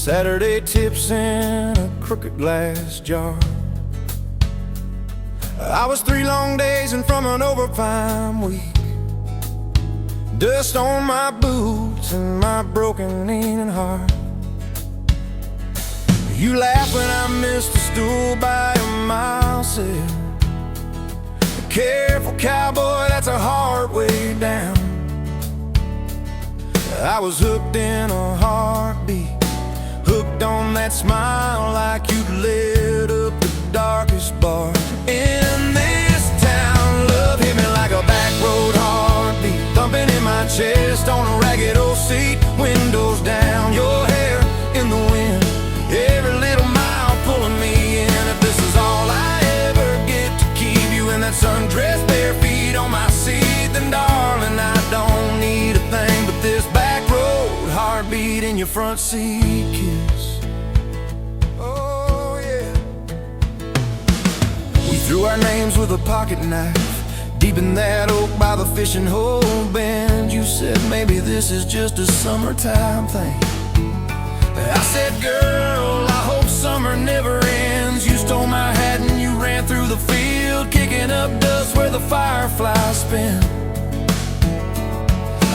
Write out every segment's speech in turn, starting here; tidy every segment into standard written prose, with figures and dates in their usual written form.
Saturday tips in a crooked glass jar. I was 3 long days and from an overtime week. Dust on my boots and my broken aching heart. You laugh when I missed a stool by a mile said, "Careful cowboy, that's a hard way down." I was hooked in a heartbeat, hooked on that smile like you'd lit up the darkest bar in this town. Love hit me like a back road heartbeat, thumping in my chest on a ragged old seat. Windows down, your hair in the wind, every little mile pulling me in. If this is all I ever get to keep you in that sundress, bare feet on my seat, then darling, I don't need a thing but this back road heartbeat in your front seat kiss. Oh yeah. We threw our names with a pocket knife deep in that oak by the fishing hole bend. You said maybe this is just a summertime thing. I said, girl, I hope summer never ends. You stole my hat and you ran through the field, kicking up dust where the fireflies spin.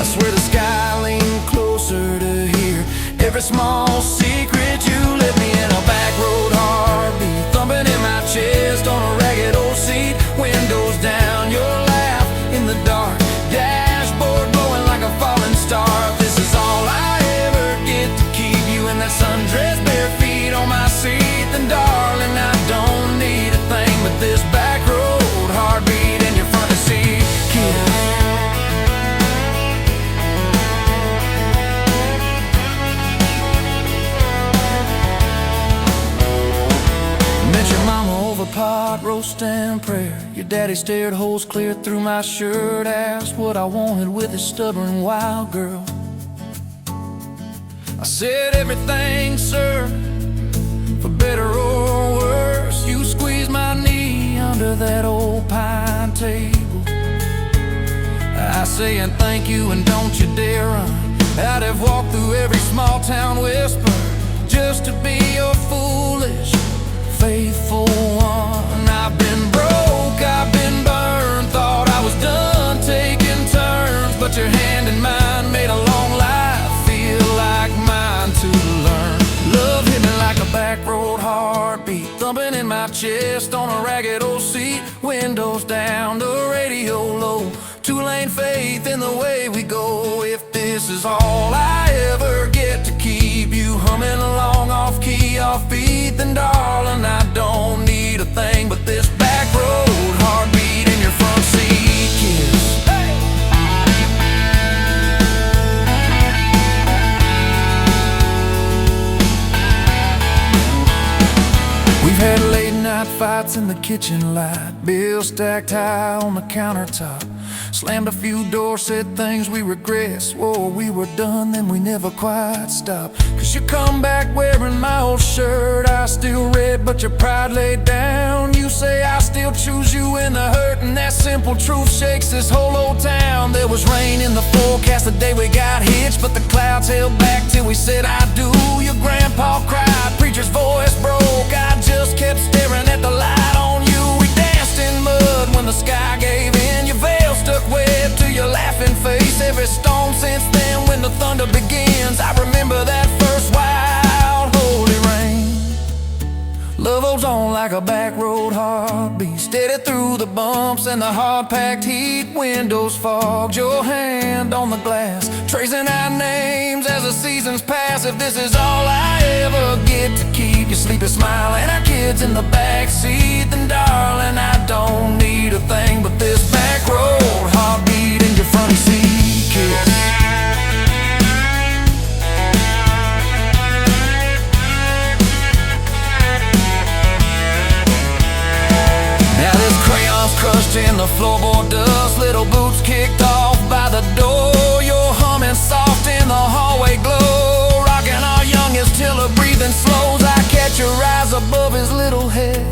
I swear the sky leaned closer to hear every small secret. You let me in a back road heartbeat, thumping in my chest on a ragged old seat. Windows down, your laugh in the dark, dashboard glowing like a falling star. If this is all I ever get to keep you in that sundress, bare feet on my seat, then darling, I don't need a thing but this back road heartbeat in your front seat kiss. Your mama over pot roast and prayer. Your daddy stared holes clear through my shirt, asked what I wanted with his stubborn wild girl. I said everything, sir, for better or worse. You squeezed my knee under that old pine table. I say and thank you and don't you dare run. I'd have walked through every small town whisper just to be your foolish faithful one. I've been broke, I've been burned, thought I was done taking turns, but your hand in mine made a long life feel like mine to learn. Love hit me like a back road heartbeat, thumping in my chest on a ragged old seat. Windows down, the radio low, 2-lane faith in the way we go. If this is all I ever get to keep you humming along off key, off beat, then darling, I don't need a thing but this back road heartbeat in your front seat kiss. Hey! We've had late night fights in the kitchen light, bills stacked high on the countertop. Slammed a few doors, said things we regret, swore we were done, then we never quite stopped. Cause you come back wearing my old shirt, I still red but your pride laid down. You say I still choose you in the hurt, and that simple truth shakes this whole old town. There was rain in the forecast the day we got hitched, but the clouds held back till we said I do. Your grandpa cried, preacher's voice broke, I just kept staring at the light on you. We danced in mud when the sky gave in, your veil stuck wet to your laughing face. Every storm since then when the thunder begins, I remember that first wild holy rain. Love holds on like a back road heartbeat, steady through the bumps and the hard-packed heat. Windows fogged, your hand on the glass, tracing our names as the seasons pass. If this is all I ever get to keep you sleeping, smiling, our kids in the backseat, then darling, I don't need a thing but this back road heartbeat in your front seat kiss. Now this crayon's crushed in the floorboard dust, little boots kicked off by the door. You're humming soft in the hallway glow, rocking our youngest till her breathing slows. I catch your eyes above his little head,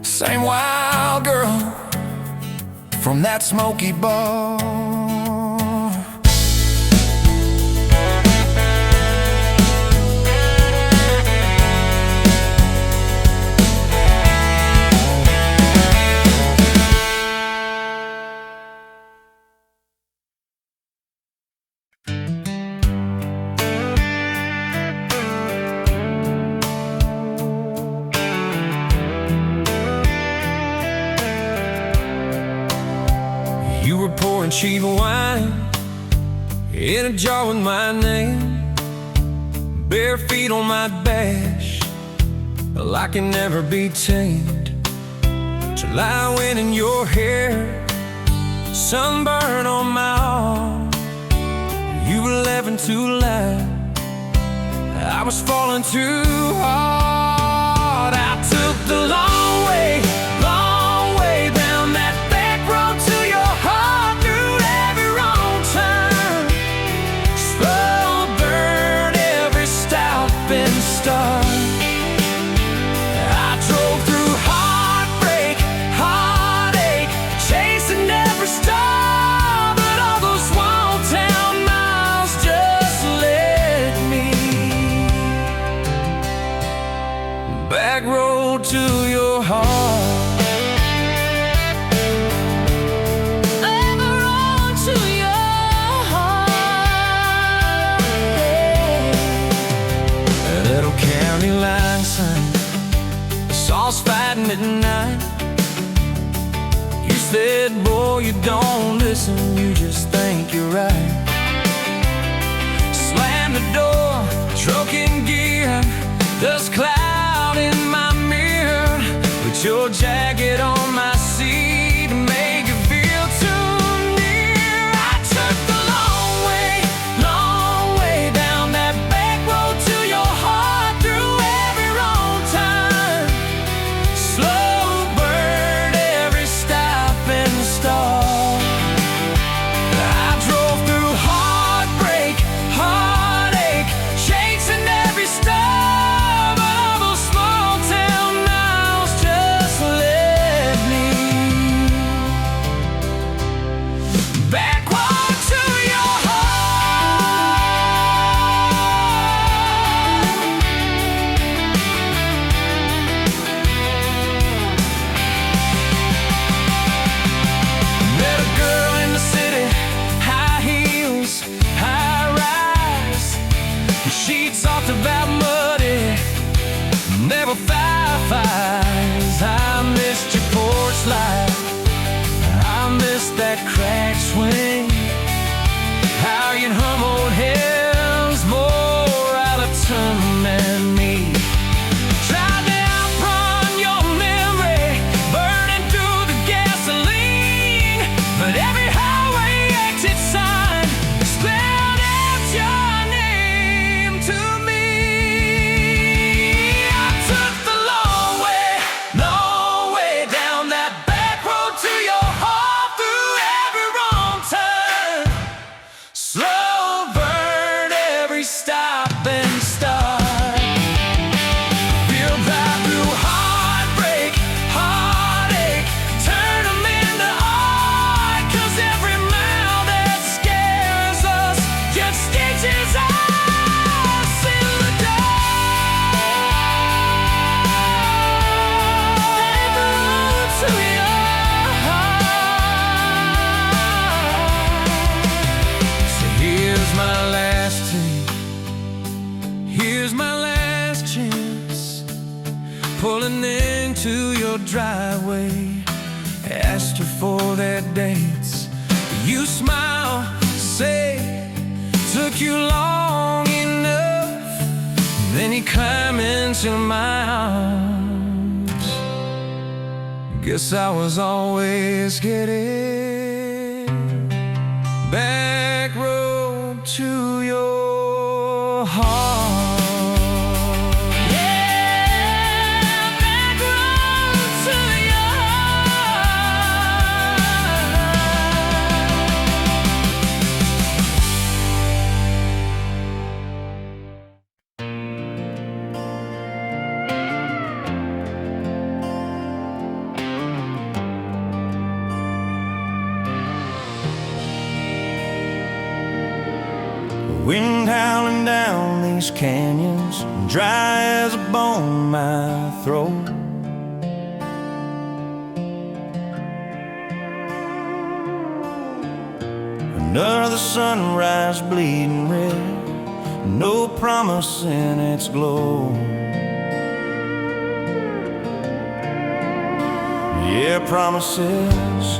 same wild girl from that smoky bar. cheap wine in a jar with my name, bare feet on my dash, well, I can never be tamed. Till I went in your hair, sunburn on my arm. You were laughing too loud, I was falling too hard. I took the long way down that back road to your heart, through every wrong turn, slow burn every stop and start. I drove through heartbreak, heartache, chasing every star, but all those small town miles just led me back road to your heart. Saws fighting at night. You said, boy, you don't listen, you just think you're right. Slam the door, truck in gear, dust cloud in my mirror. Put your jacket on my seat to make it feel too near. I took the long way down that back road to your heart, through every wrong turn, slow burn every stop and start. I drove through heartbreak, heartache, chasing every star, but all those small town miles just led me backward to your Met a girl in the city, high heels, high rise. She talked about muddy, never fireflies. I missed your porch light, I missed that crack swing. How you'd hum old hymns more out of tune than me. Tried to outrun your memory, burning through the gasoline, but every highway exit sign spelled out your name to me. I took the long way down that back road to your heart, through every wrong turn, slow burn every stop and start. Feel back through heartbreak, heartache, turn them into art, 'cause every mile that scares us just stitches us in the dark. Back road to your heart. So here's my last take, here's my last chance, pulling into your driveway. Asked her for their dates, you smile, say, took you long enough. Then you climb into my arms. Guess I was always getting back road to your heart. Yeah, back road to your Wind howling down these canyons, dry as a bone in my throat. Another sunrise bleeding red, no promise in its glow. Yeah, promises,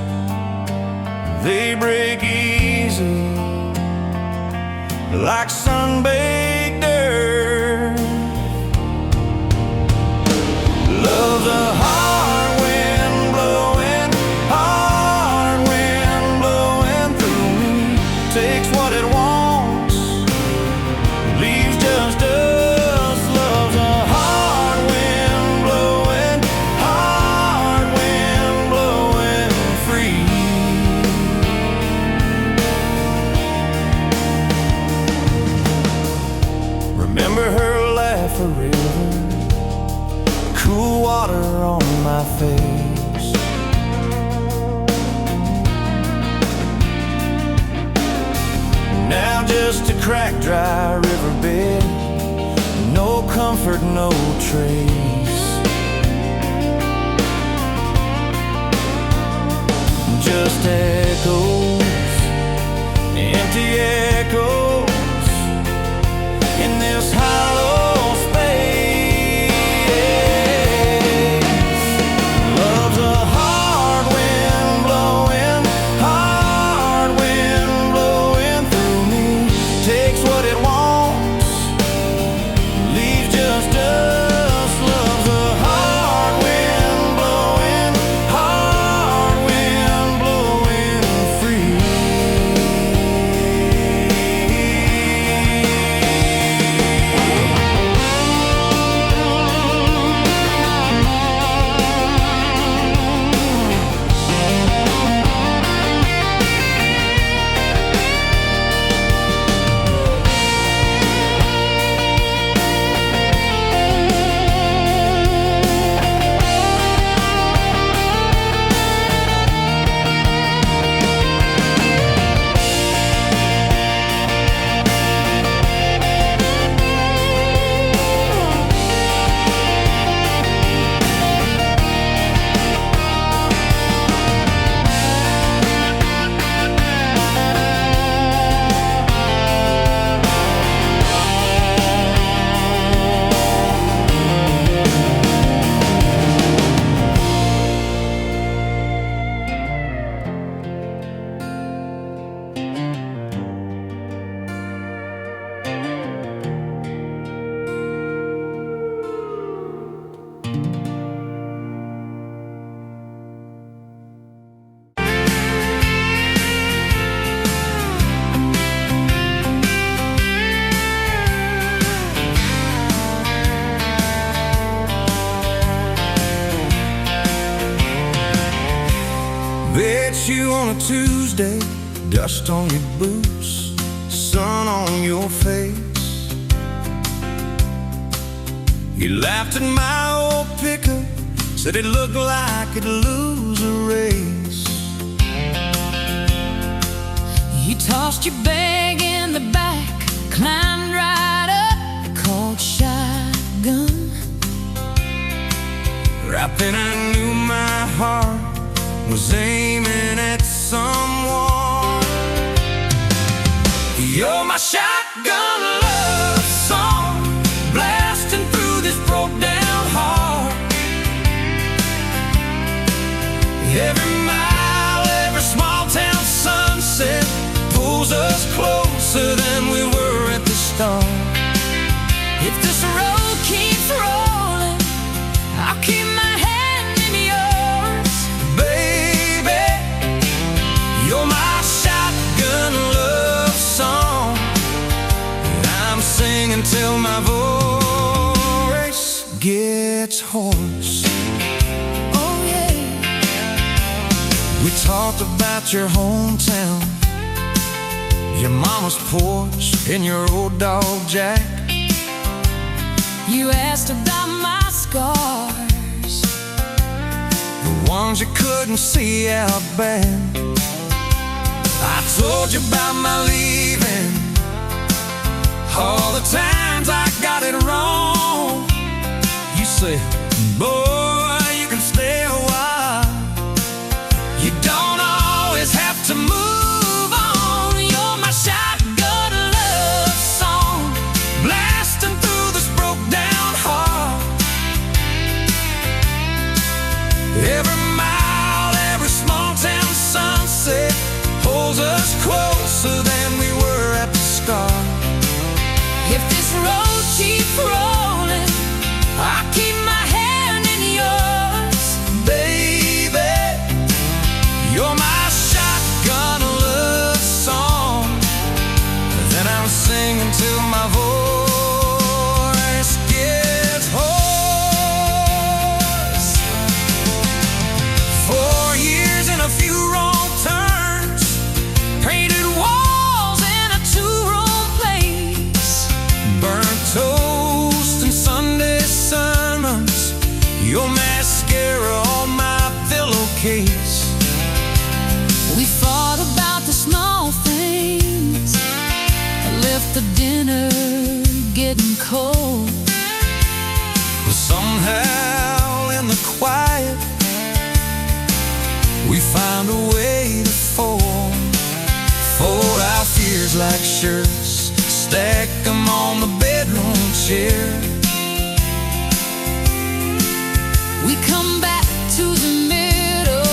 they break easy like sun-baked earth. Love's a hard wind blowing, hard wind blowing through me. Takes what it wants, leaves just us. Love's a hard wind blowing, hard wind blowing free. Remember her laugh forever, cool water on my face. Now just a cracked, dry riverbed, no comfort, no trace. Just echoes, empty echoes in this hollow space. Love's a hard wind blowing, hard wind blowing through me. Takes what it wants, leaves just us. Love's a hard wind blowing, hard wind blowing free. Bet you on a Tuesday, dust on your boots, sun on your face. You laughed at my old pickup, said it looked like it'd lose a race. You tossed your bag in the back, climbed right up, called shotgun. Right then I knew my heart was aiming at someone. You're my shotgun love song, blasting through this broke down heart. Every mile, every small town sunset pulls us closer than we were at the start. If this road keeps rolling, I'll keep my hand in yours. Baby, you're my shotgun love song, and I'm singing till my voice gets hoarse. Oh yeah. We talked about your hometown, your mama's porch, and your old dog Jack. You asked about my scars, The ones you couldn't see out back. I told you about my leaving, all the times I got it wrong. You said, boy, you can stay a while, you don't always have to move on. You're my shotgun love song, blasting through this broke down heart. Every mile, every small town sunset cold. But somehow in the quiet we find a way to fold our fears like shirts, stack them on the bedroom chair. We come back to the middle,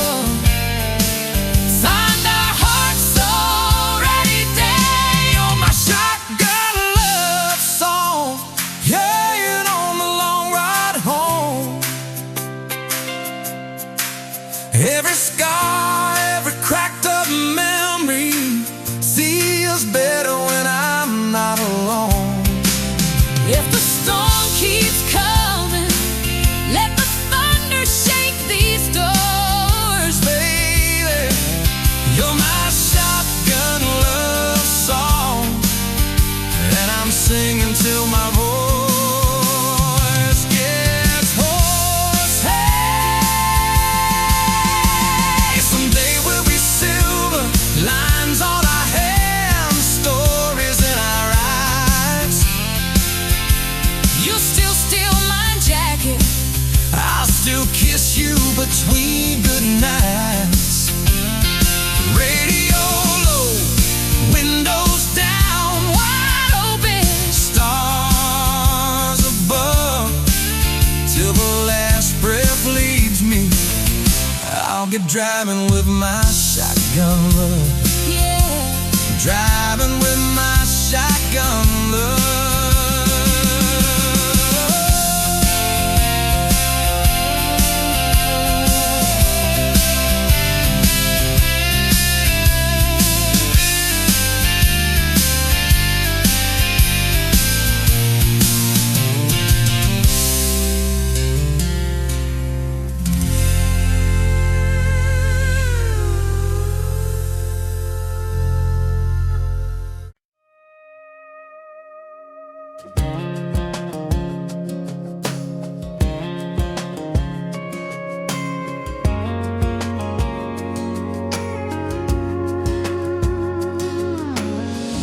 find our hearts already dead. On my shotgun love song, yeah, on the long ride home. Every scar, every cracked up memory feels better when I'm not alone. If the storm keeps coming, let the thunder shake these doors. Baby, you're my shotgun love song, and I'm singing till my voice gets hoarse. Hey, someday we'll be silver, lines on our hands, stories in our eyes. You still steal my jacket, I'll still kiss you between good nights. Radio low, windows down, wide open. stars above. Till the last breath leaves me, I'll get driving with my shotgun love. Yeah, Driving with my shotgun love.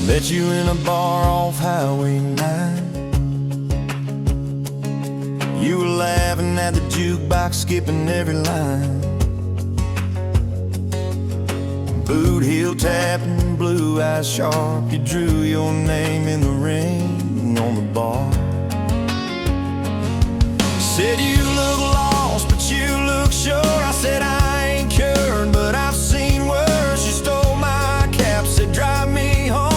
Met you in a bar off Highway 9. You were laughing at the jukebox, skipping every line. Boot heel tapping, blue eyes sharp. You drew your name in the ring on the bar. Said you look lost, but you look sure. I said I ain't cured, but I've seen worse. You stole my cap, said drive me home.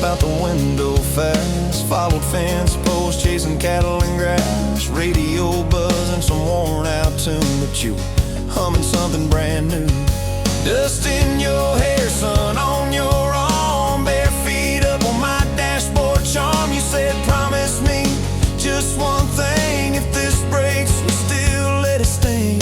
Out the window fast, followed fence posts, chasing cattle and grass, radio buzzing some worn out tune, but you humming something brand new. Dust in your hair, sun on your arm, bare feet up on my dashboard charm. You said promise me just one thing, if this breaks we still let it sting.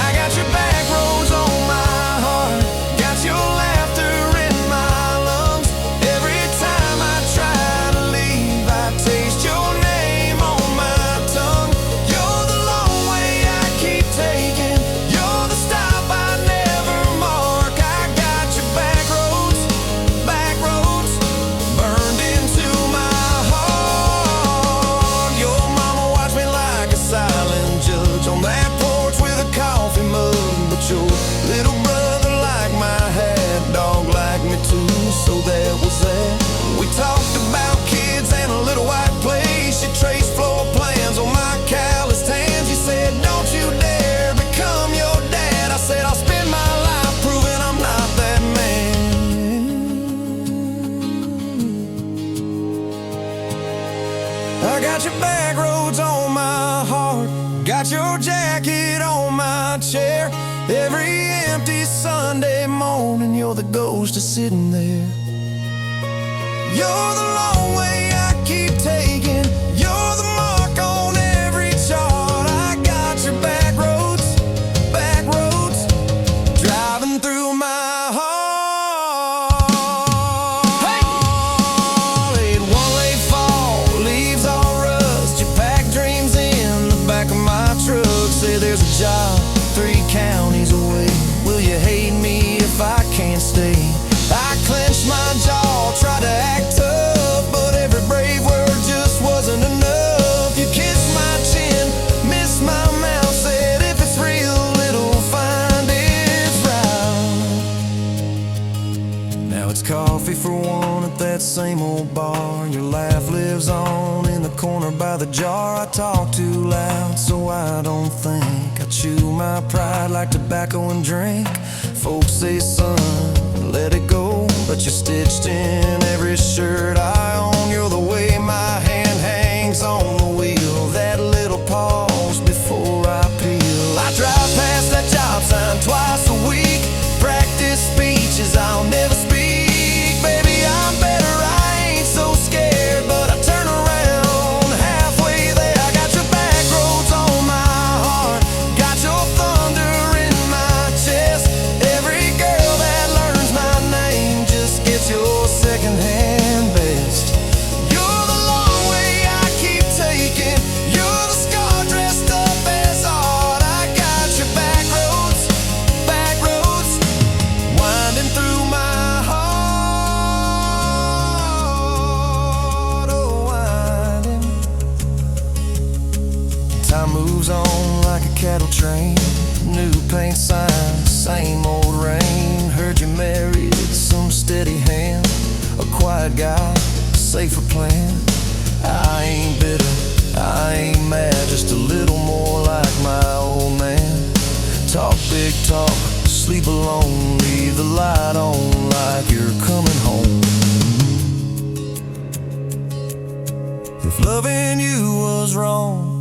I got your back roads on my heart, got your laughter in my lungs. Every time I try to leave, I taste your name on my tongue. You're the long way I keep taking, you're the stop I Every empty Sunday morning, you're the ghost of sitting there. You're the long way I keep taking. You're the mark on every chart. I got your back roads, driving through my heart. Hey! Late one late fall, leaves all rust. You pack dreams in the back of my truck. Say there's a job 3 counties away. Will you hate me if I can't stay? I clenched my jaw, tried to act tough, but every brave word just wasn't enough. You kissed my chin, missed my mouth, said if it's real, it'll find its route. Now it's coffee for one at that same old bar. Your laugh lives on in the corner by the jar. I talk too loud, so I don't think. I chew my pride like tobacco and drink. Folks say, son, let it go, but you're stitched in every shirt I own. You're the way my hand hangs on the wheel, that little pause before I peel. I drive past that job sign twice a week, practice speeches I'll never speak. Baby, I'm better, I ain't so scared, but I turn around halfway there. I got your back roads on my heart, got your thunder in my chest. Every girl that learns my name just gets your second-hand best. You're the long way I keep taking. You're the scar dressed up as art. I got your back roads, winding through my heart. Oh, winding. Time moves on like a cattle train. New paint signs, same old rain. Heard you married some steady hand, a quiet guy, safer plan. I ain't bitter, I ain't mad, just a little more like my old man. Talk big talk, sleep alone, leave the light on like you're coming home. If loving you was wrong,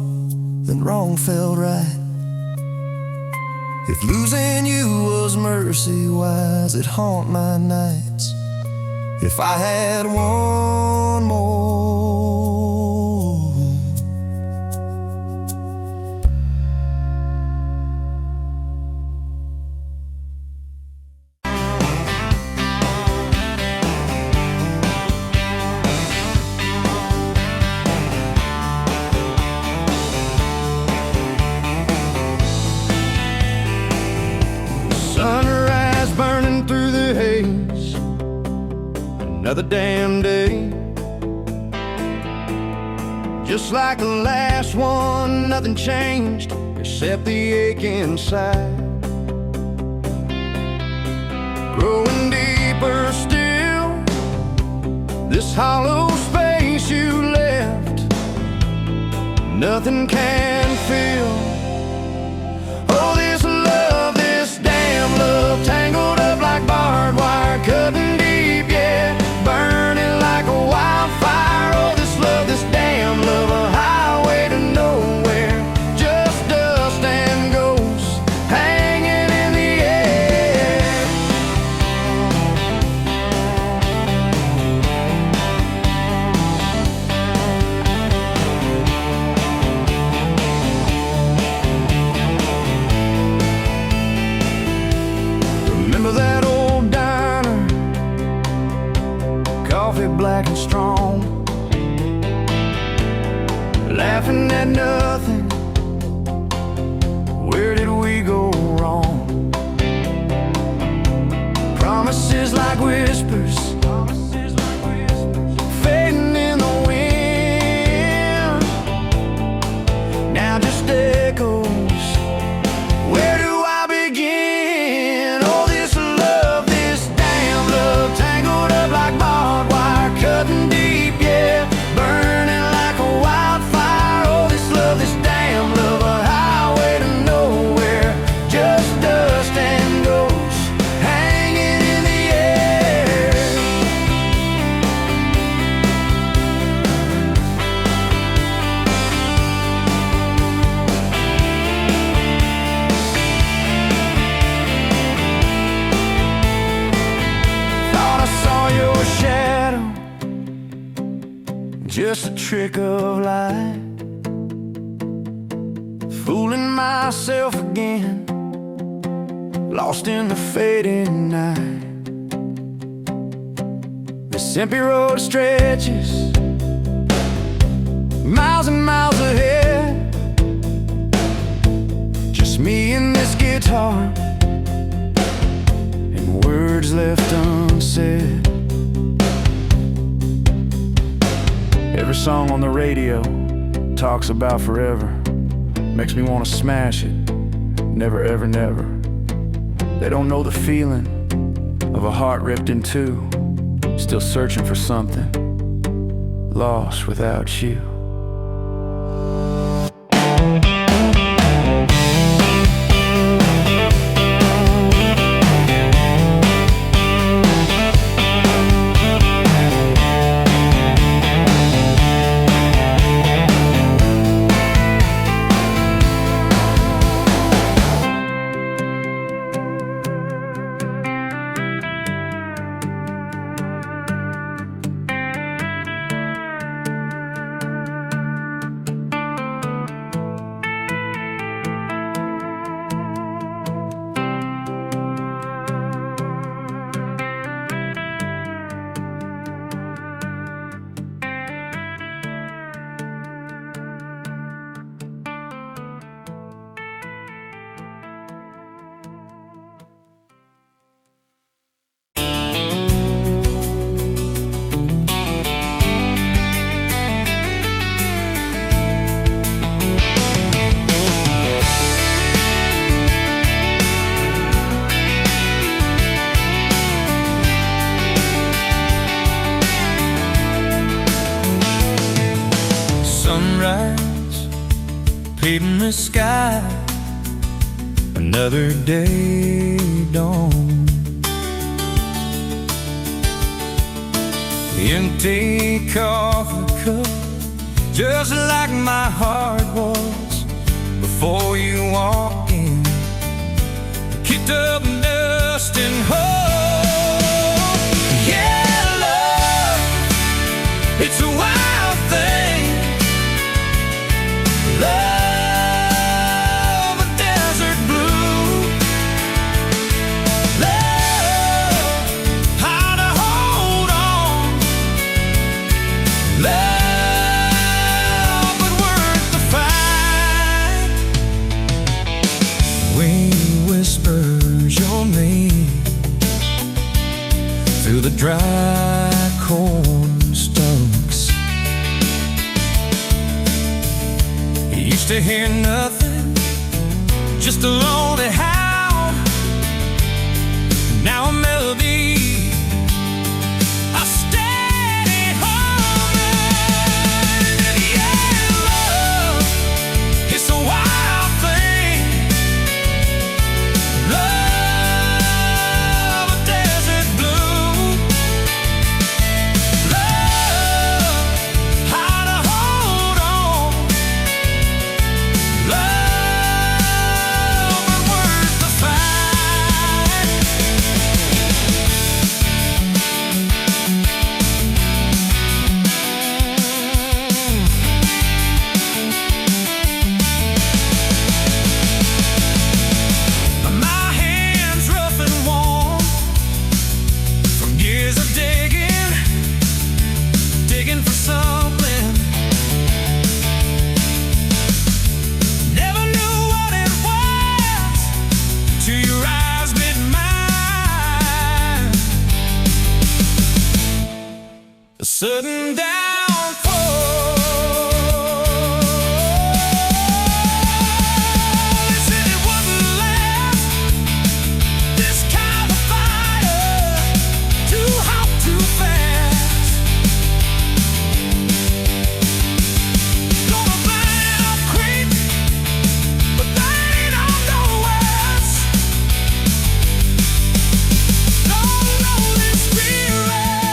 then wrong felt right. If losing you was mercy, why's it haunt my nights? If I had one more. Sunrise burning through the haze, another damn day. Just like the last one, nothing changed except the ache inside. Growing deeper still, this hollow space you left, nothing can fill. Oh, this love, this damn love, tangled up like barbed wire, cutting deep, yeah, burning like a wildfire. Oh, this love, this damn love, a highway to nowhere, just dust and ghosts hanging in the air. Remember that old diner, coffee black and strong, laughing at nothing. Where did we go wrong? Promises like whispers, fading in the wind, now just echoes. Where do I begin? Oh, this love, this damn love, tangled up like barbed wire, cutting deep, yeah, burning like a wildfire. Oh, this love, this damn love, a highway to nowhere, just dust and ghosts hanging in the air. just a trick of light, fooling myself again, lost in the fading night. This empty road stretches miles and miles ahead, just me and this guitar, and words left unsaid. Every song on the radio talks about forever, makes me want to smash it, never ever never. They don't know the feeling of a heart ripped in two, still searching for something, lost without you. Sunrise, painting the sky, another day dawn. Empty coffee cup, just like my heart was before you walked in. Kicked up dust and hope. Yeah, love, it's a wild thing. Love, a desert blue. Love, how to hold on. Love, but worth the fight. Wind whispers your name through the dry corn stalks. Used to hear nothing, just a lonely howl. Now a melody, a steady humming. And yeah, love, it's a wild thing. Love, a desert blue. Love, how to hold on. Love, but worth the fight. My hands rough and warm from years of digging for something. Never knew what it was till your eyes met mine. A sudden downfall. They said it wouldn't last. This kind of fire, too hot, too fast. Gonna burn up quick, but that ain't all nowhere. Don't know this spirit.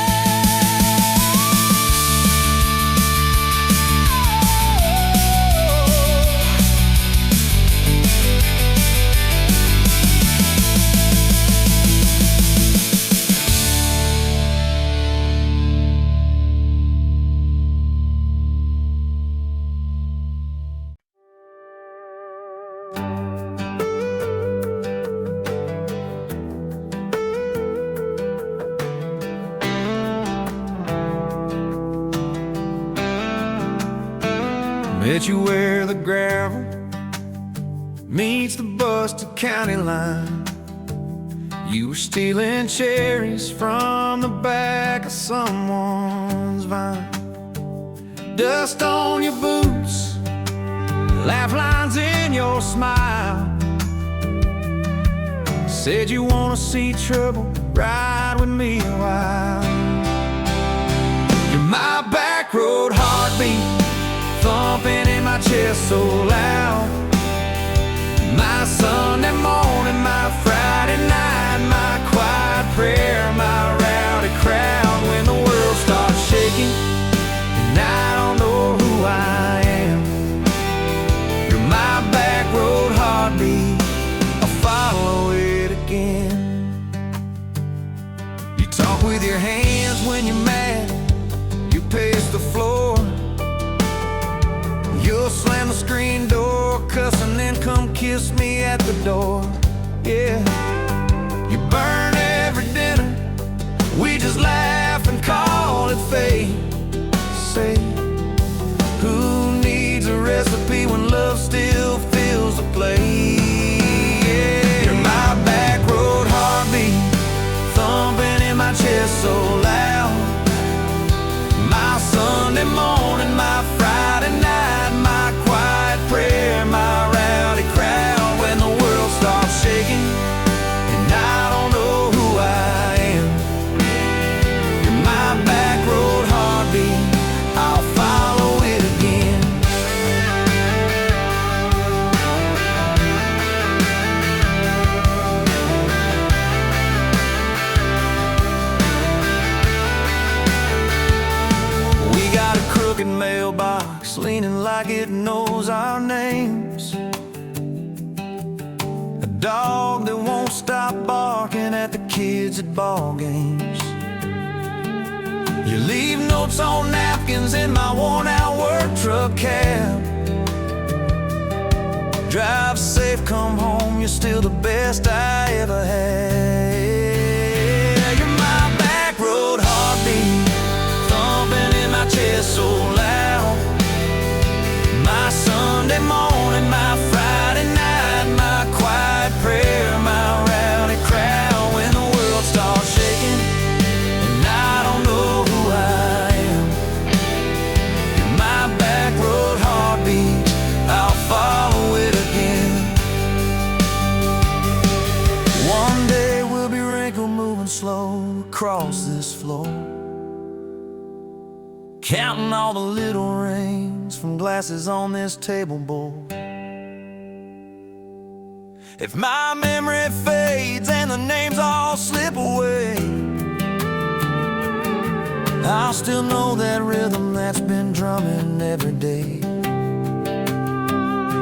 Met you where the gravel meets the busted county line. You were stealing cherries from the back of someone's vine. Dust on your boots, laugh lines in your smile. Said you wanna see trouble, ride with me a while. You're my back road heartbeat, thumping in my chest so loud. My Sunday morning, my Friday night, my quiet prayer, my rowdy crowd. When the world starts shaking and I don't know who I am, you're my back road heartbeat, I'll follow it again. You talk with your hands when you're mad, you pace the floor. You'll slam the screen door, cuss, and then come kiss me at the door. Yeah, you burn every dinner, we just laugh and call it fate. Say, who needs a recipe when love still fills the plate? Yeah, you're my back road heartbeat, thumping in my chest so loud. My Sunday morning, my Friday night, my quiet prayer, my rowdy crowd. When the world starts shaking and I don't know who I am, you're my back road heartbeat, I'll follow it again. We got a crooked mailbox leaning like it knows our names. A dog that won't stop barking at the kids at ball games. You leave notes on napkins in my worn-out work truck cab. Drive safe, come home, you're still the best I ever had. You're my back road heartbeat, thumping in my chest so loud. My Sunday morning, my Friday night, my quiet prayer, my rowdy crowd. When the world starts shaking and I don't know who I am, you're my back road heartbeat, I'll follow it again. One day we'll be wrinkled, moving slow across this floor, counting all the little rings from glasses on this table board. If my memory fades and the names all slip away, I'll still know that rhythm that's been drumming every day.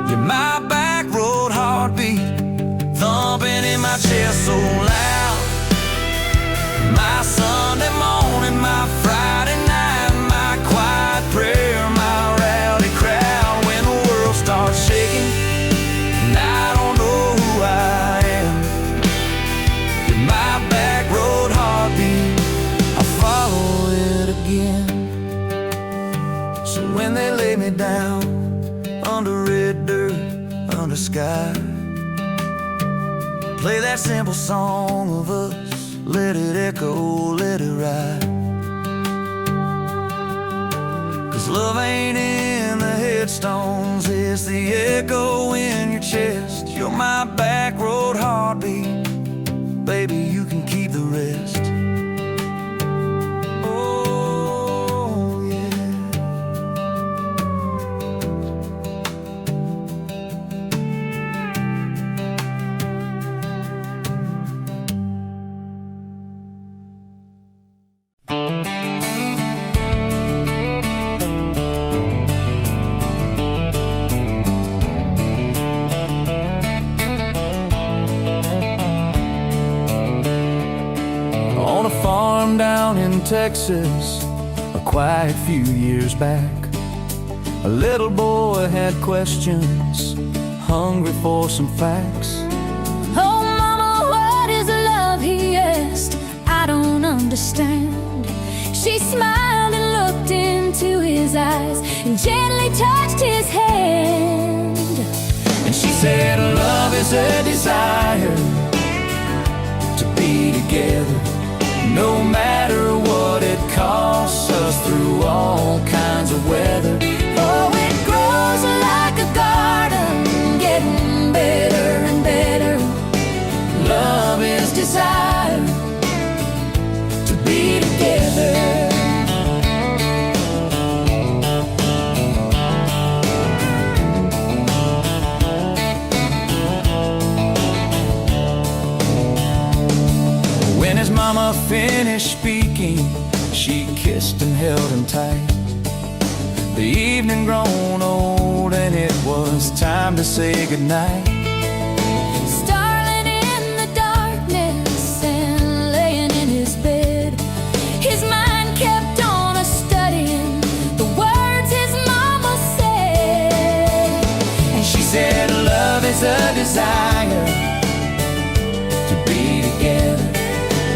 You're my back road heartbeat, thumping in my chest so loud. My Sunday morning, my Friday night, my quiet prayer, my rowdy crowd. When the world starts shaking and I don't know who I am, you're my back road heartbeat, I'll follow it again. So when they lay me down under red dirt, under sky, play that simple song of us, let it echo, let it ride. 'Cause love ain't in the headstones, it's the echo in your chest. You're my back road heartbeat, baby, you can keep the rest. Oh, yeah. On a farm down in Texas, a quiet few years back, a little boy had questions, hungry for some facts. Oh, mama, what is love? He asked. I don't understand. She smiled and looked into his eyes and gently touched his head. said love is a desire to be together, no matter what it costs us, through all kinds of weather. Oh, it grows like a garden, getting better and better. Love is desire to be together. When his mama finished speaking, she kissed and held him tight. The evening grown old and it was time to say goodnight. Starling in the darkness and laying in his bed, his mind kept on a-studying the words his mama said. And she said love is a desire to be together,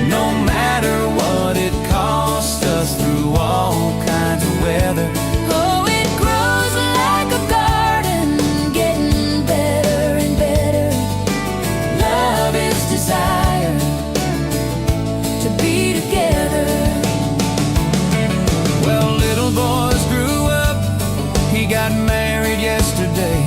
no matter what it costs us, through all kinds of weather. Oh, it grows like a garden, getting better and better. Love is desire To be together. Well, little boys grew up, he got married yesterday.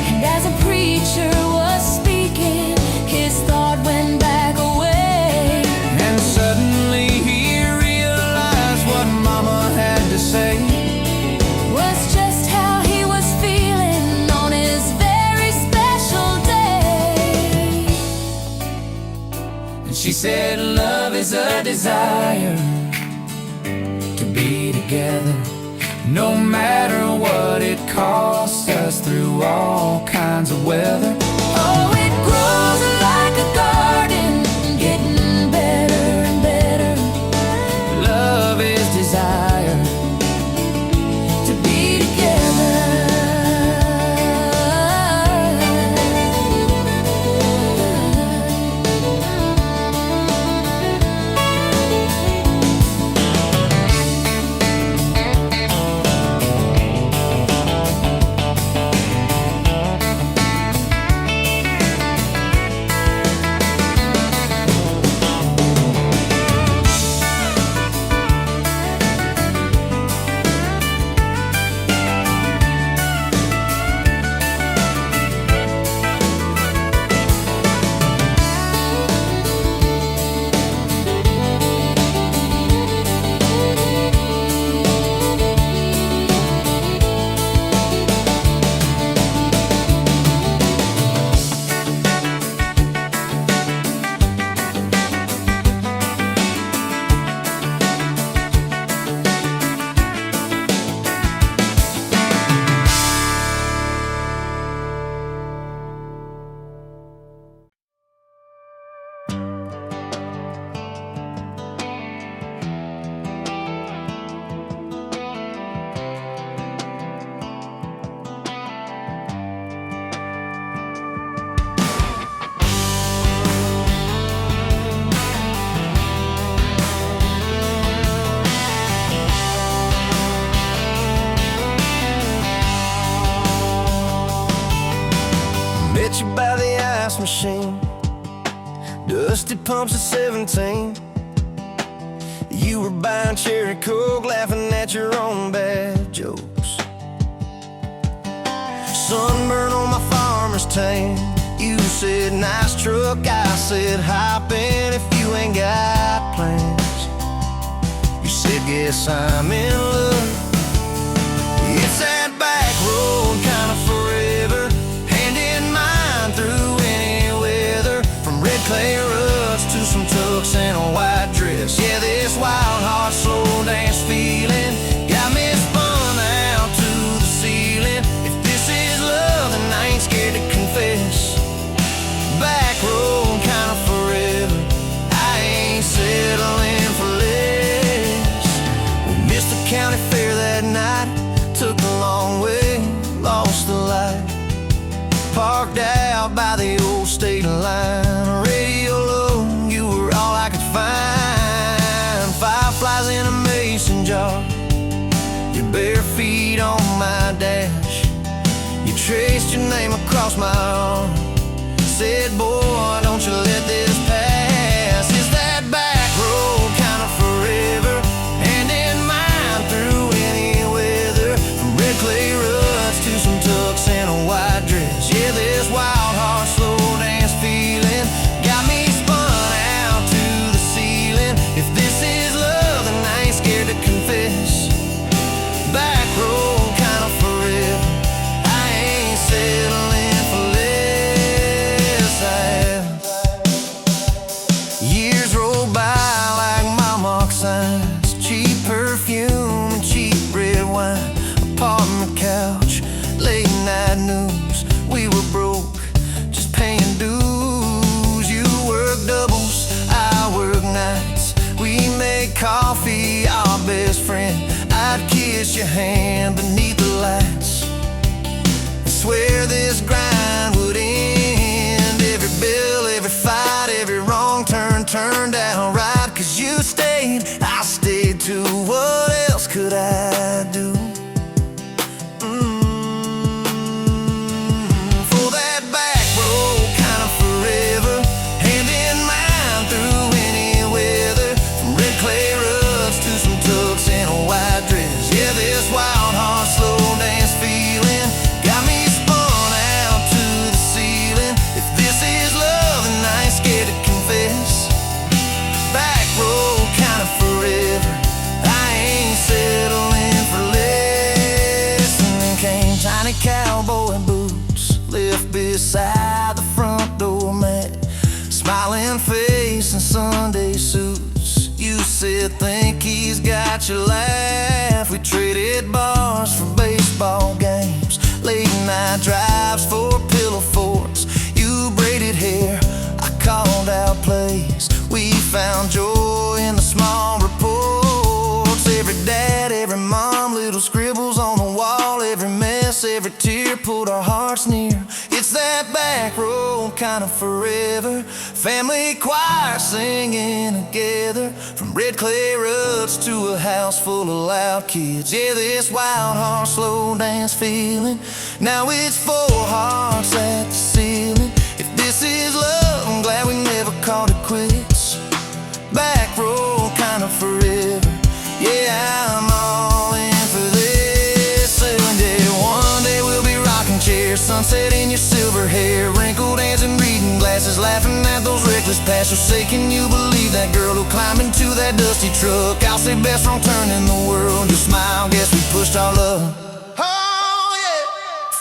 And as a preacher was speaking, his thought went back away. And suddenly he realized what mama had to say. Was just how he was feeling on his very special day. And she said love is a desire to be together, no matter what it costs us, through all kinds of weather. Oh, it grows like a garden, getting better and better. Love is desire To be together. Met you by the ice machine, dusty pumps at 17. You were buying cherry coke, laughing at your own bad jokes. Sunburn on my farmer's tan. You said nice truck, I said hop in if you ain't got plans. You said guess I'm in love. It's that back road kind of forever, hand in mine through any weather, from red clay ruts to some tux and a white dress. Yeah, this wild heart slow dance feeling got me spun out to the ceiling. If this is love, then I ain't scared to confess. Back road kind of forever, I ain't settling for less. We missed the county fair that night, took the long way, lost the light. Parked out by the old state line, radio low, you were all I could find. Fireflies in a mason jar, your bare feet on my dash. You traced your name across my arm. Said, boy, don't you let this pass. Is that back road kind of forever? Hand in mine through any weather. From red clay ruts to some tucks and a white dress. Yeah, this wild heart slow dance feeling got me spun out to the ceiling. If this is love, then I ain't scared to confess. Back road kind of forever. I ain't settling for less. Years roll by like mile mark signs. Cheap perfume and cheap red wine. Apartment couch, late night news. We were broke, just paying dues. You work doubles, I work nights. We make coffee, our best friend. I'd kiss your hand beneath the lights. I swear this grind would end. Every bill, every fight, every wrong turn turned out right. 'Cause you stayed, I stayed too. What else could I do? For that back road kind of forever. Hand in mine through any weather. From red clay ruts to some tucks and a white dress. Yeah, this wild heart slow dance feeling got me spun out to the ceiling. If this is love, then I ain't scared to confess. Back road kind of forever. I ain't settling for less. And then came tiny cowboy boots, left beside the front door mat. Smiling face and Sunday suits. You said, think he's got your laugh. We traded bars for baseball games, late night drives for pillow forts. You braided hair, I called out plays. We found joy in the small reports. Every dad, every mom, little scribbles on the wall. Every mess, every tear pulled our hearts near. It's that back road kind of forever. Family choir singing together. From red clay ruts to a house full of loud kids. Yeah, this wild heart slow dance feeling. Now it's four hearts at the ceiling. If this is love, I'm glad we never called it quits. Back road kind of forever. Yeah, I'm all in for this. And yeah, one day we'll be rocking chairs, sunset in your silver hair, wrinkled hands and reading glasses, laughing at those reckless past. So say, can you believe that girl who climbed into that dusty truck? I'll say best wrong turn in the world. You'll smile, guess we pushed our luck. Oh yeah,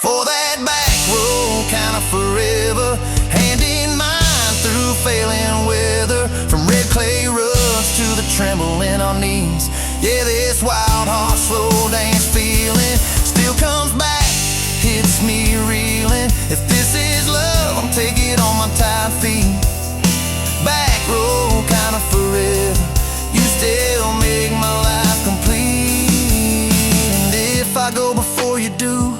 for that back road kind of forever. Hand in mine through failing weather. From red clay ruts to the tremble in our knees. Yeah, this wild heart slow dance feeling still comes back, hits me reeling. If this is love, I'll take it on my tired feet. Back road kind of forever. You still make my life complete. And if I go before you do,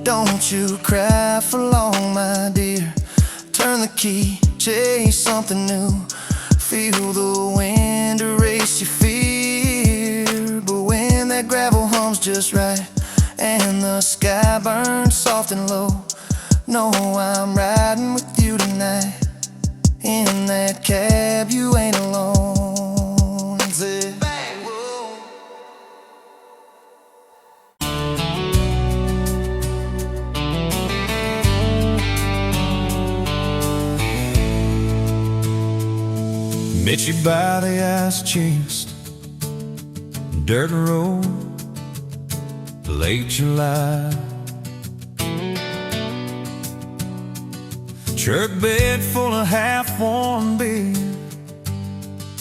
don't you cry for long, my dear. Turn the key, chase something new. Feel the wind erase your fear. But when that gravel hums just right and the sky burns soft and low, know I'm riding with you tonight. In that cab, you ain't alone. It's it. Met you by the ice chest, dirt road, late July. Truck bed full of half-warm beer,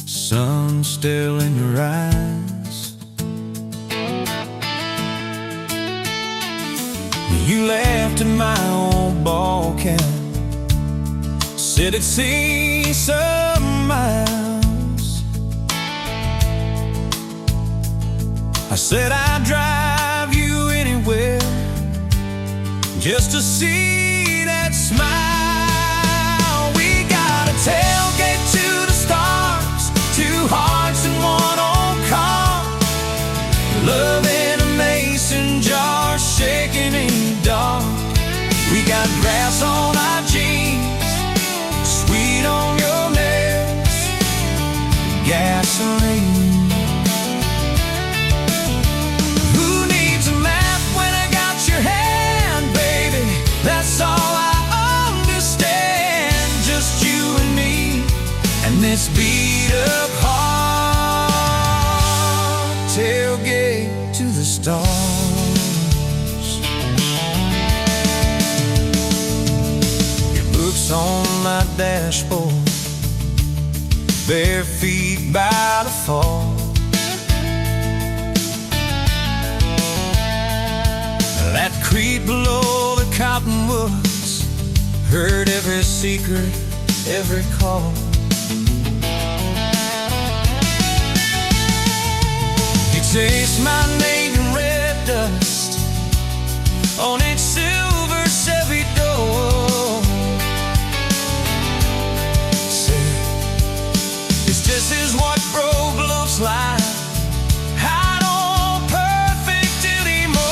sun still in your eyes. You laughed at my old ball cap, said it'd see some miles. I said I'd drive you anywhere just to see that smile. We got a tailgate to the stars, two hearts in one old car. Love in a mason jar, shaking in the dark. gasoline. Who needs a map when I got your hand, baby? That's all I understand. Just you and me and this beat up heart. Tailgate to the stars. Your books on my dashboard, bare feet by the fall. That creek below the cottonwoods, heard every secret, every call. You chased my name in red dust on its silver Chevy door. This is what broke looks like. I don't perfect anymore.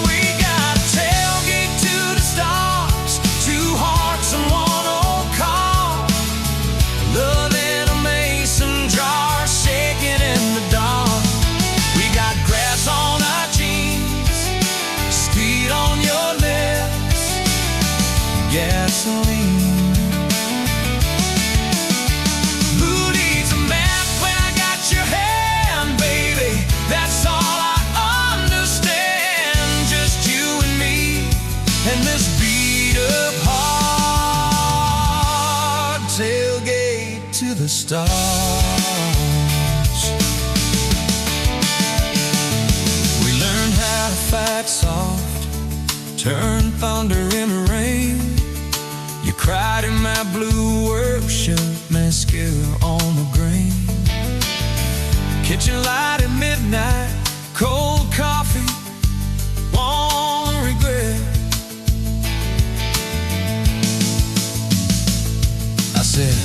We got a tailgate to the stars, two hearts and one old car. Love in a mason jar, shaking in the dark. We got grass on our jeans, speed on your lips, gasoline. That's all I understand. Just you and me and this beat up heart. Tailgate to the stars. We learned how to fight soft, turn thunder into rain. You cried in my blue worship, mascara on the grain. Kitchen light at midnight, cold coffee, won't regret. I said,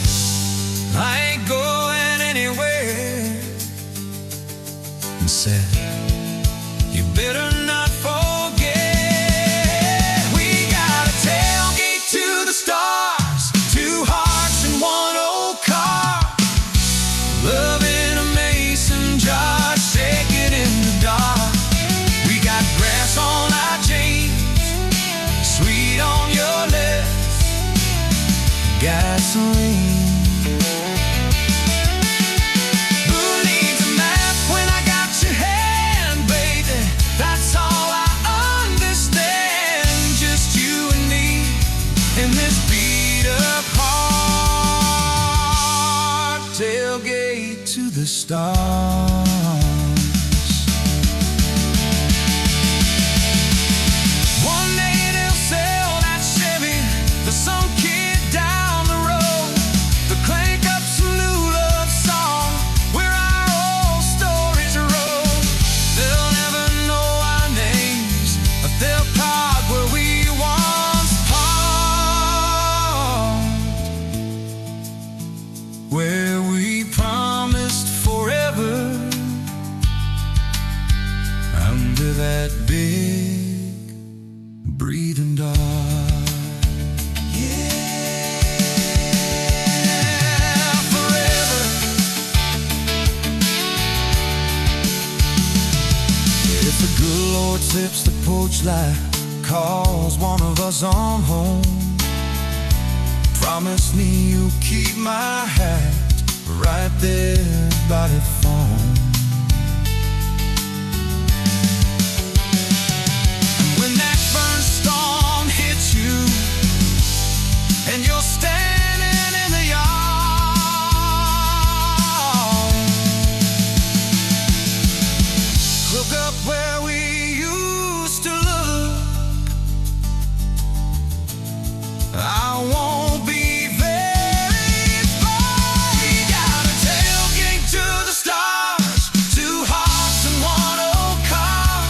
I ain't going anywhere. And said, you better not forget. We got a tailgate to the stars, two hearts and one old car. Love in a mason jar, shaking in the dark. We got grass on our jeans, sweet on your lips, gasoline. Who needs a map when I got your hand, baby? That's all I understand. Just you and me in this beat up heart. Tailgate to the stars. One day they'll sell that Chevy to some kid down the road. They'll crank up some new love song where our old stories roll. They'll never know our names, but they'll park where we once parked, where we promised forever under that big breathing dog. Yeah, forever. If the good Lord sips the porch light, calls one of us on home, promise me you'll keep my hat right there by the phone. When that burn storm hits you and you're standing in the yard, look up where we used to look. I won't be very far. We got a tailgate to the stars, two hearts and one old car.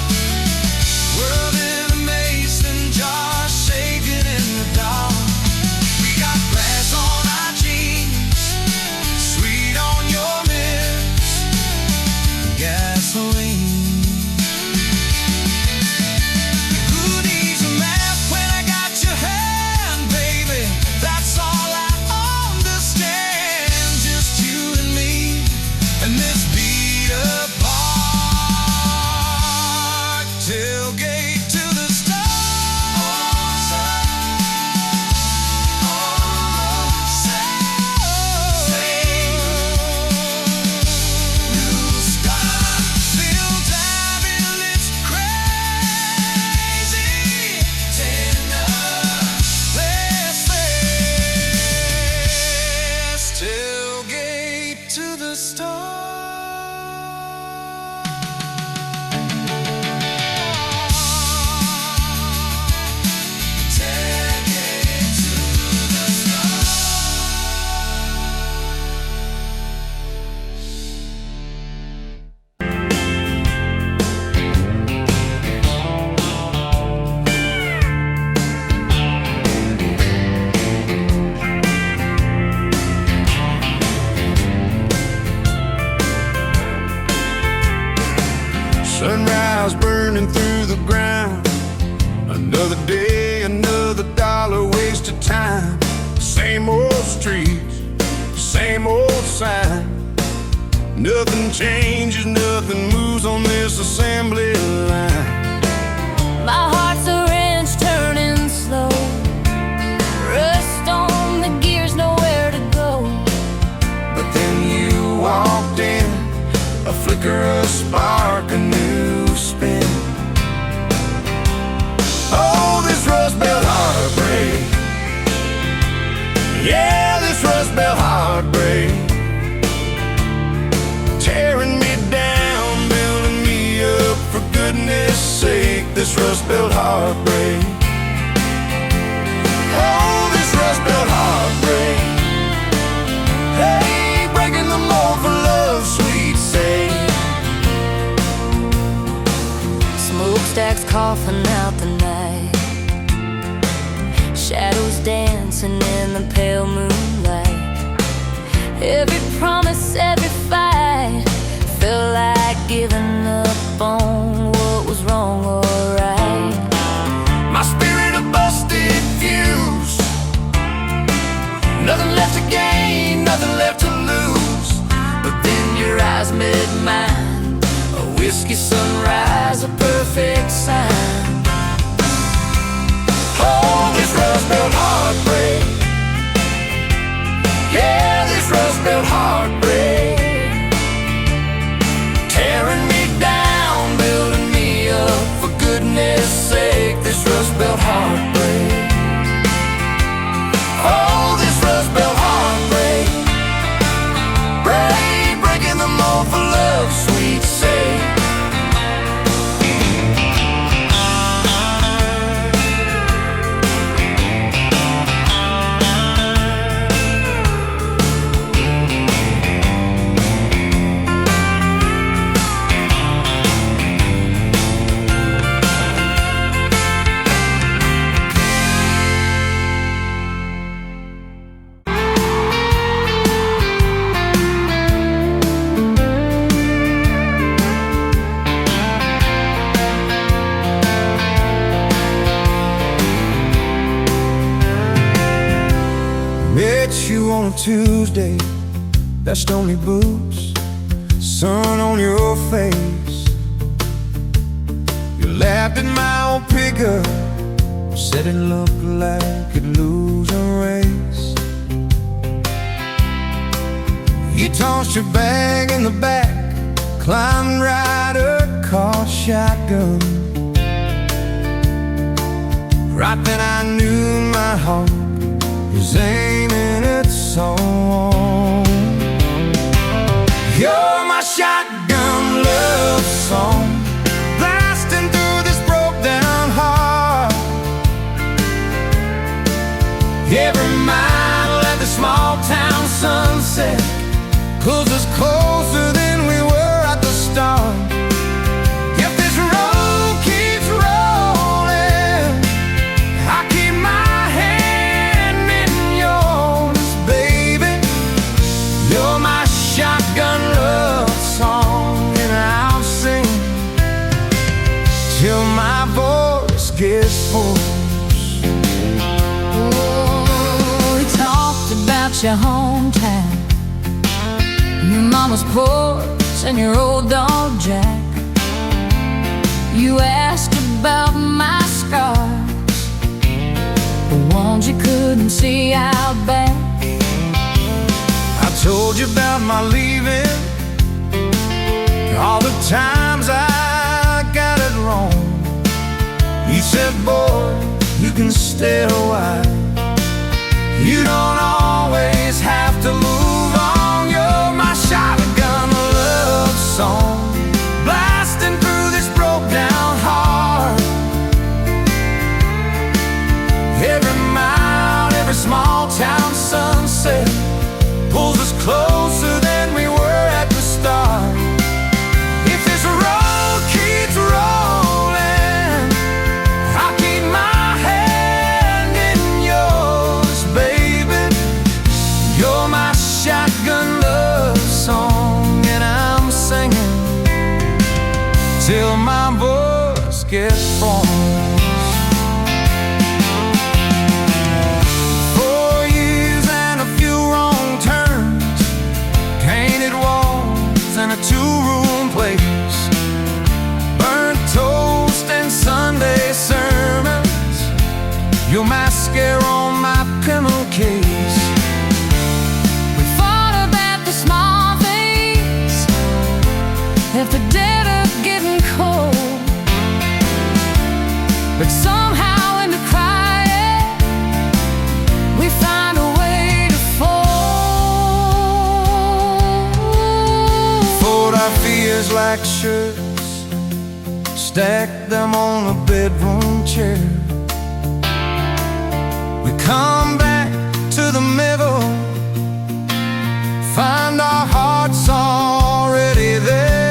World in a mason jar, shaking in the dark. We got grass on our jeans, sweet on your lips, gasoline. Who needs a map when I got your hand, baby? That's all I understand. Just you and and this beat apart tailgate to the Sunrise burning through the ground. Another day, another dollar wasted time. Same old streets, same old sign. Nothing changes, nothing moves on this assembly line. My heart's a wrench turning slow, rust on the gears, nowhere to go. But then you walked in, a flicker, a spark, a new spin. Oh, this Rust Belt heartbreak. Yeah, this Rust Belt heartbreak. Tearing me down, building me up, for goodness sake, this Rust Belt heartbreak. Oh, this Rust Belt heartbreak. Hey, breaking the mold for love, sweet say. Smokestacks coughing out the night, shadows dancing in the pale moonlight. Every promise, every fight felt like giving up on what was wrong or right. My spirit a busted fuse. Nothing left to gain, nothing left to lose. But then your eyes met mine, a whiskey sunrise, a perfect sign. Oh, this Rust Belt heartbreak. Yeah, this Rust Belt heartbreak. Tearing me down, building me up, for goodness sake, this Rust Belt heartbreak. Oh, this Rust Belt heartbreak. Breaking the mold for love, sweet say. Met you on a Tuesday, that stony boots, sun on your face. You laughed at my old pickup, said it looked like it'd lose a race. You tossed your bag in the back, climbed right a car shotgun. Right then I knew my heart is aiming its song. You're my shotgun love song, blasting through this broke down heart. Every mile at the small town sunset pulls us closer than we were at the start. If this road keeps rolling, I keep my hand in yours, baby. You're my shotgun love song, and I'll sing till my voice gets hoarse. Oh, we talked about your hometown, your mama mama's porch and your old dog Jack. You asked about my scars, the ones you couldn't see out back. I told you about my leaving, all the times I got it wrong. You said, boy, you can stay a while, you don't always have to move on. You're my shotgun love song, blasting through this broke down heart. Every mile, every small town sunset pulls us closer than we were at the start. If this road keeps rolling, I'll keep my hand in yours, baby. You're my shotgun love song, and I'm singing till my voice gets hoarse. 4 years and a few wrong turns, painted walls and a two-room place, burnt toast and Sunday sermons. You're mascara on my pillowcase. We fought about the small things, left the dead up getting cold, but somehow in the crying we find a way to fold. Fold our fears like shirts, stack them on a bedroom chair. We come back to the middle, find our hearts already there.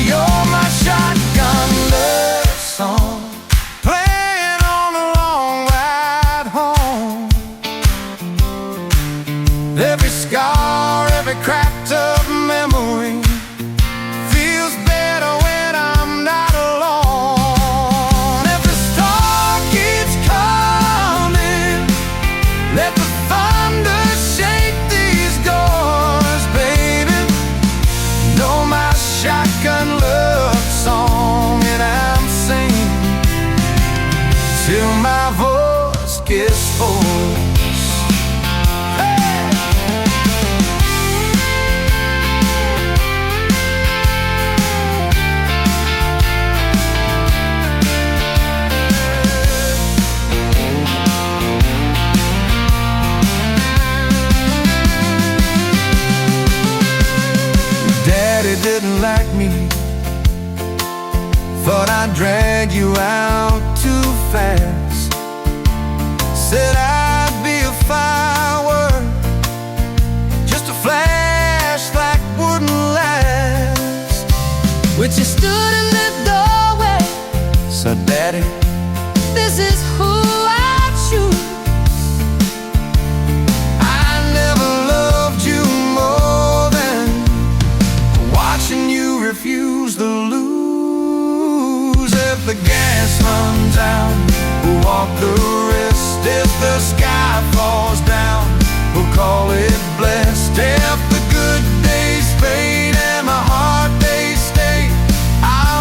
You're my shotgun love song, playing on the long ride home. Every scar, every cracked up memory feels better when I'm not alone. If the storm keeps coming, let the thunder shake these doors, baby. Know my shotgun love song, and I'm singing till my voice gets hoarse. Hey! Daddy didn't like me, thought I'd drag you out too fast. Said I'd be a firework, just a flash like wouldn't last. But you stood in the doorway, So Daddy, this is who I choose. I never loved you more than watching you refuse to lose. If the gas runs out, we'll walk the rest. If the sky falls down, we'll call it blessed. If the good days fade and my heart they stay, I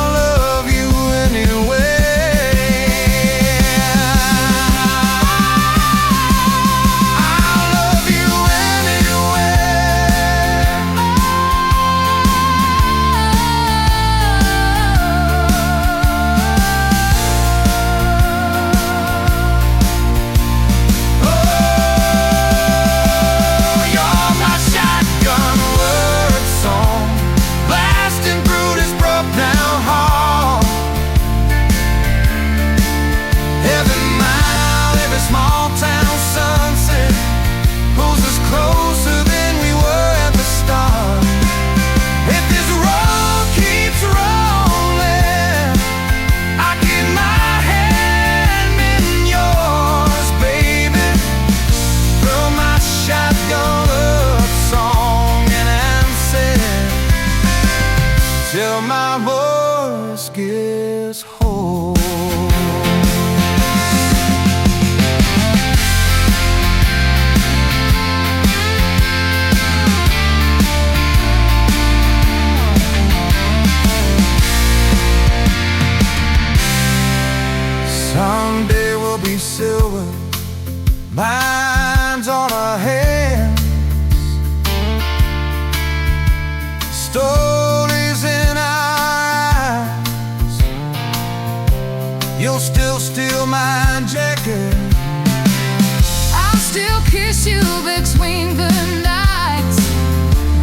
you between the nights.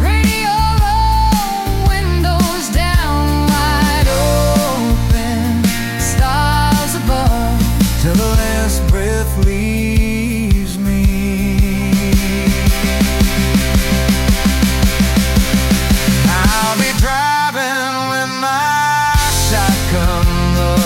Radio low, windows down, wide open, stars above, till the last breath leaves me. I'll be driving when my shotgun up.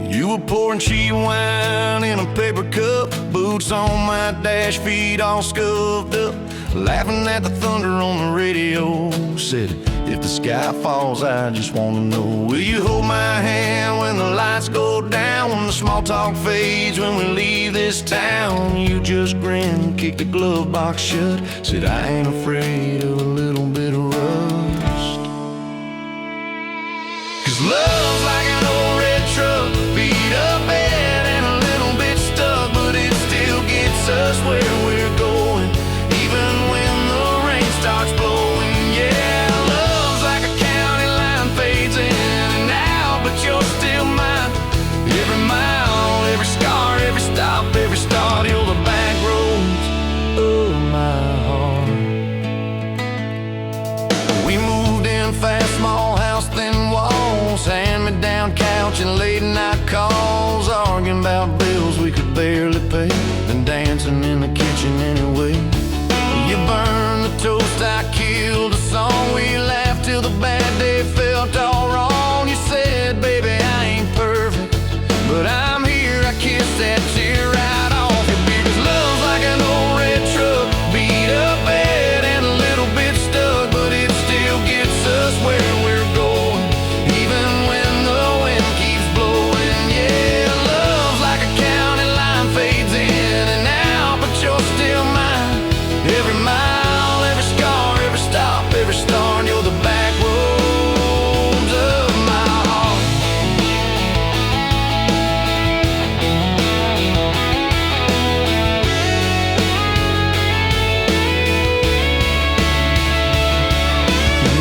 You were pouring cheap wine in a paper cup, boots on my dash, feet all scuffed up, laughing at the thunder on the radio. Said, if the sky falls, I just wanna know, will you hold my hand when the lights go down, when the small talk fades, when we leave this town? You just grinned, kicked the glove box shut, said, I ain't afraid of a little bit of rust. 'Cause love's like an old red truck, beat up bed and a little bit stuck, but it still gets us where we're going, even when the rain starts blowing. Yeah, love's like a county line, fades in and out, but you're still mine. Every mile, every scar, every stop, every start, you're the back roads of my heart. We moved in fast, small house, thin walls, hand-me-down couch and late night calls, arguing about bills we could barely pay, then dancing in the kitchen anyway. You burned the toast, I killed the song, we laughed till the bad day felt all wrong. You said, baby, I ain't perfect, but I'm here, I kissed that tear right off your beard. 'Cause love's like an old red truck, beat up bed and a little bit stuck, but it still gets us where we're going, even when the wind keeps blowing. Yeah, love's like a county line, fades in and out, but you're still mine. Every mile, every scar, every stop, every start, you're the back roads of my heart.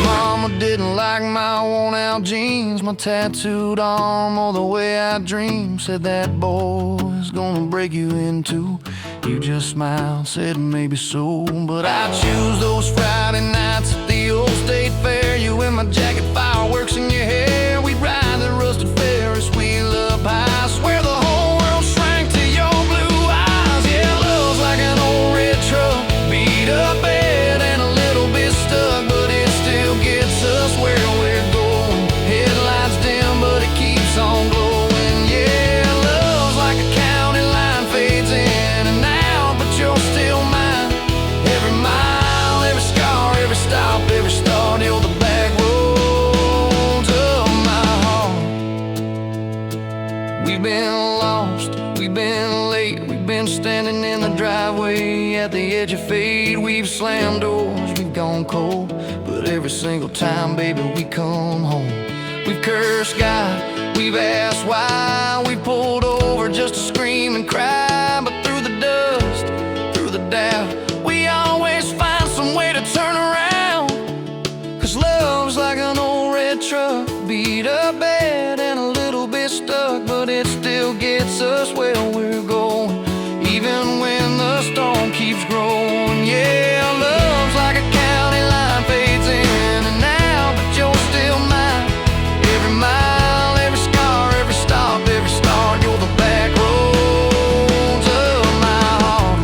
Mama didn't like my worn-out jeans, my tattooed arm, or the way I dream. Said that boy's gonna break you in two. You just smiled, said maybe so, but I choose those Friday nights at the old state fair. You in my jacket, fireworks in your hair. We'd ride the rusted Ferris wheel up high. Swear the whole world shrank to your blue eyes. Yeah, love's like an old red truck, beat up bed and a little bit stuck, but it still gets us where we're going. Headlights dim, but it keeps on glowing. Yeah, love's like a county line, fades in and out, but you're still mine. Every mile, every scar, every stop, every start, you're the back roads of my heart. We've been lost, we've been late, we've been standing in the driveway at the edge of fate. We've slammed doors, we've gone cold, but every single time, baby, we come home. We've cursed God, we've asked why, we pulled over just to scream and cry, but through the dust, through the doubt, we always find some way to turn around. 'Cause love's like an old red truck, beat up bed and a little bit stuck, but it still gets us where we're going, even when the storm keeps growing. Yeah, love's like a county line, fades in and out, but you're still mine. Every mile, every scar, every stop, every start, you're the back roads of my heart.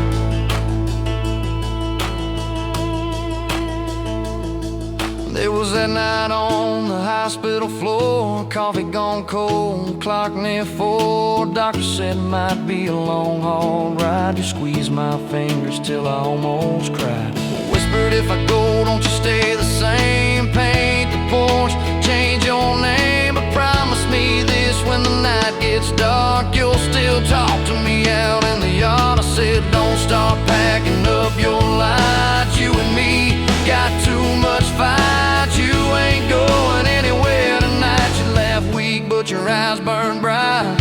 There was that night on the hospital floor, coffee gone cold, clock near 4. Doctor said it might be a long haul ride. You squeezed my fingers till I almost cried. Whispered, if I go, don't you stay the same. Paint the porch, change your name, but promise me this, when the night gets dark, you'll still talk to me out in the yard. I said, start packing up your lights. You and me got too much fight. You ain't going anywhere tonight. You laugh weak, but your eyes burn bright.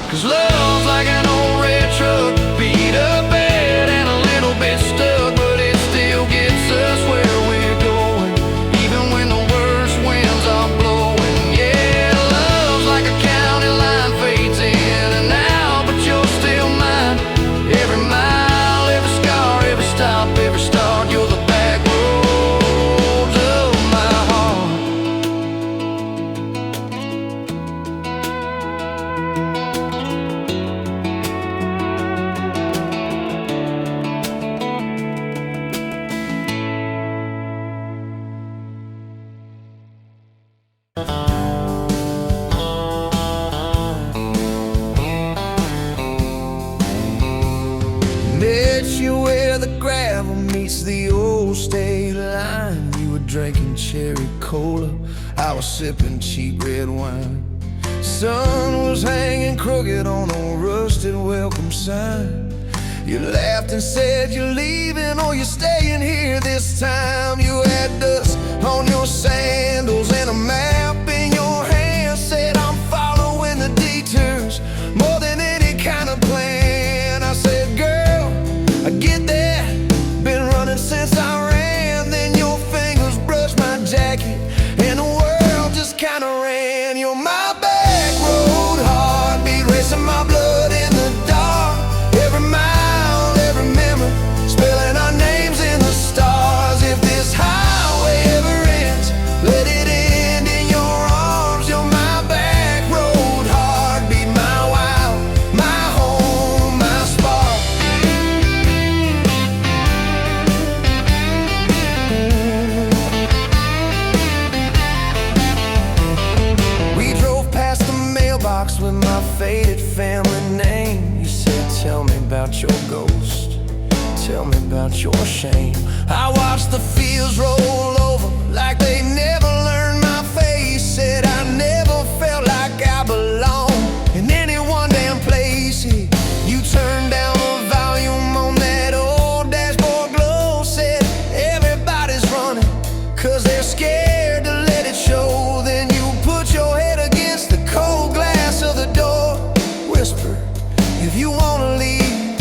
'Cause love's like an old red truck, beat up bad and a little bit stuck, but it still gets us where we're going, even when the worst winds are blowing. Yeah, love's like a county line, fades in and out, but you're still mine. Every mile, every scar, every stop, every start, you're the back roads of my heart. Met you where the gravel meets the old state line. You were drinking cherry cola, I was sipping cheap red wine. Sun was hanging crooked on a rusted welcome sign. You laughed and said you're leaving or you're staying here this time. You had dust on your sandals and a map in your hand. Said I'm following the detours more than any kind of plan. I said, girl, I get that, been running since I ran. Then your fingers brushed my jacket and the world just kinda ran. You're my back road heartbeat, racing my blood in the dark. Every mile, every memory, spelling our names in the stars. If this highway ever ends, let it end in your arms. You're my back road heartbeat, my wild, my home, my spark. We drove past the mailbox with my faded family name. You said, tell me about your ghost, tell me about your shame. I watched the fields roll over like they never learned my face. Said I never felt like I belonged in any one damn place. You turned down the volume on that old dashboard glow. Said everybody's running 'cause they're scared to let it show. Then you put your head against the cold glass of the door. Whisper, if you wanna leave,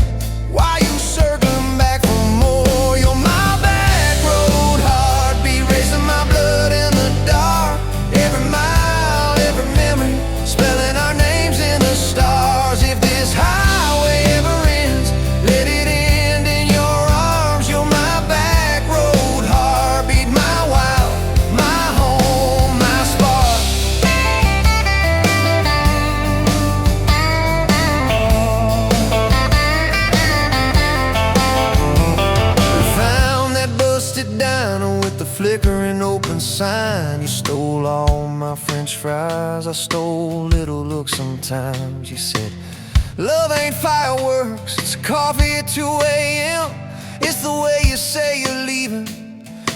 why you circling back for more? You're my back road heartbeat, racing my blood in the dark. Every mile, every memory, spelling our names in the stars. If this highway ever ends, let it end in your arms. You're my back road heartbeat, my wild, my home, my spark. We found that busted diner with the flickering open sign. You stole all my French fries, I stole little looks sometimes. You said, love ain't fireworks, it's coffee at 2 a.m. It's the way you say you're leaving,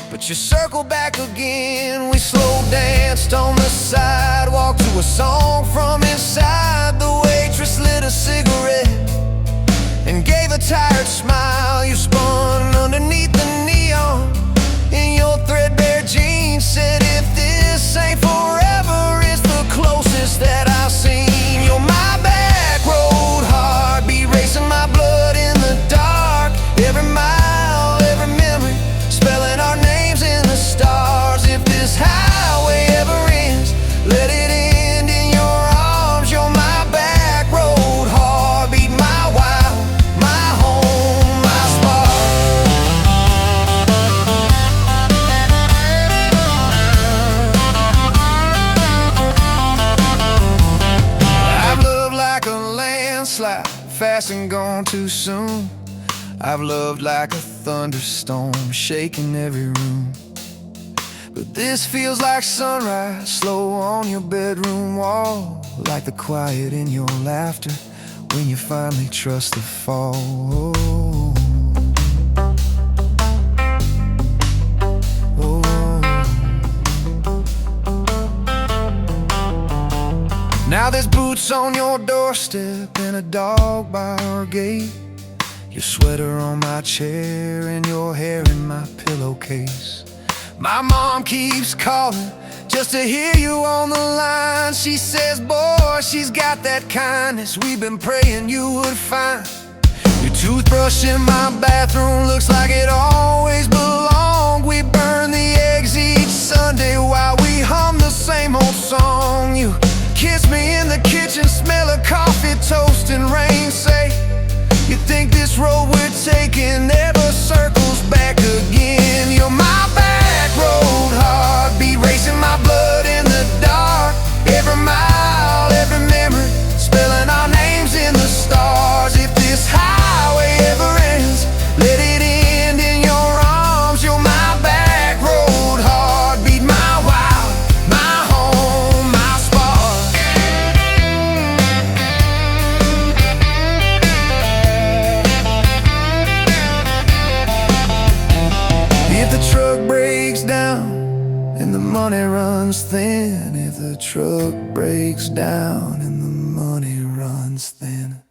but you circle back again. We slow danced on the sidewalk to a song from inside. The waitress lit a cigarette and gave a tired smile. You spun underneath the neon in your threadbare jeans. Said if this ain't forever, it's the closest that I've seen. You're my back road heartbeat, racing my blood in the dark. Every mile, every memory, spelling our names in the stars. If this highway ever ends, let it end in your arms. You're my back road heartbeat, my wild, my home, my spark. I've loved like a landslide, fast and gone too soon. I've loved like a thunderstorm, shaking every room. But this feels like sunrise, slow on your bedroom wall. Like the quiet in your laughter when you finally trust the fall. Now there's boots on your doorstep and a dog by our gate. Your sweater on my chair and your hair in my pillowcase. My mom keeps calling just to hear you on the line. She says, boy, she's got that kindness we've been praying you would find. Your toothbrush in my bathroom looks like it always belonged. We burn the eggs each Sunday while we hum the same old song. You kiss me in the kitchen, smell of coffee, toast and rain. Say, you think this road we're taking never circles back again. You're my back road heartbeat, racing my blood in the dark. Every mile, every memory, spelling our names in the stars. If this highway ever ends, let it end in your arms. You're my back road heartbeat, my wild, my home, my spark. If the truck breaks down and the money runs thin, if the truck breaks down and the money runs thin,